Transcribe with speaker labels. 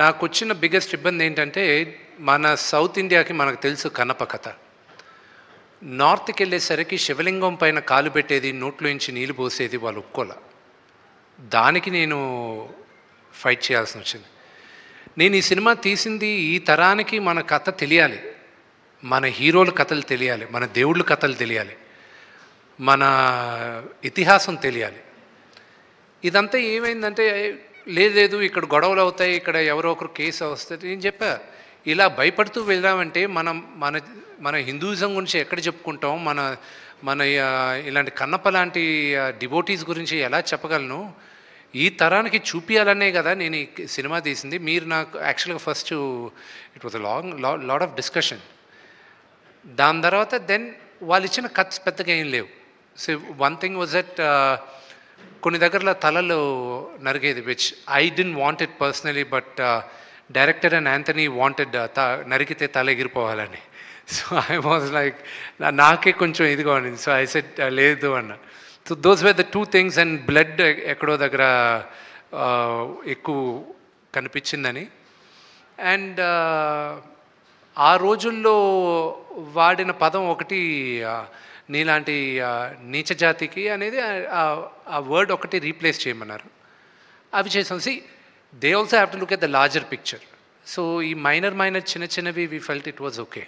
Speaker 1: నాకొచ్చిన biggest ఇబ్బంది ఏంటంటే, మన సౌత్ ఇండియాకి మనకు తెలుసు కన్నప్ప కథ. నార్త్కి వెళ్ళేసరికి శివలింగం పైన కాలు పెట్టేది, నోట్లోంచి నీళ్ళు పోసేది వాళ్ళు ఒప్పుకోలే. దానికి నేను ఫైట్ చేయాల్సి వచ్చింది. నేను ఈ సినిమా తీసింది ఈ తరానికి మన కథ తెలియాలి, మన హీరోల కథలు తెలియాలి, మన దేవుళ్ళ కథలు తెలియాలి, మన ఇతిహాసం తెలియాలి. ఇదంతా ఏమైందంటే, లేదు ఇక్కడ గొడవలు అవుతాయి, ఇక్కడ ఎవరో ఒకరు కేసు వస్తుంది. నేను చెప్పా, ఇలా భయపడుతూ వెళ్ళామంటే మనం మన మన హిందూయిజం గురించి ఎక్కడ చెప్పుకుంటాం, మన మన ఇలాంటి కన్నప్ప లాంటి డివోటీస్ గురించి ఎలా చెప్పగలను? ఈ తరానికి చూపించాలనే కదా నేను ఈ సినిమా తీసింది. మీరు నాకు యాక్చువల్గా first it was lot of discussion. దాని తర్వాత దెన్ వాళ్ళు ఇచ్చిన కట్స్ పెద్దగా ఏం లేవు. So one thing was that కొన్ని దగ్గరలో తలలు నరిగేది, which I don't want it personally, but director and Anthony wanted నరికితే తల ఎగిరిపోవాలని. సో ఐ వాజ్ లైక్, నాకే కొంచెం ఇదిగా ఉండింది. సో ఐ సెడ్ లేదు అన్న. So those were the two things. And blood ఎక్కడో దగ్గర ఎక్కువ కనిపించిందని. అండ్ ఆ రోజుల్లో వాడిన పదం ఒకటి, నీలాంటి నీచ జాతికి అనేది ఆ వర్డ్ ఒకటి రీప్లేస్ చేయమన్నారు. అవి చేసాం. See they also have to look at the larger picture. So ఈ మైనర్ చిన్నవి we felt it was okay.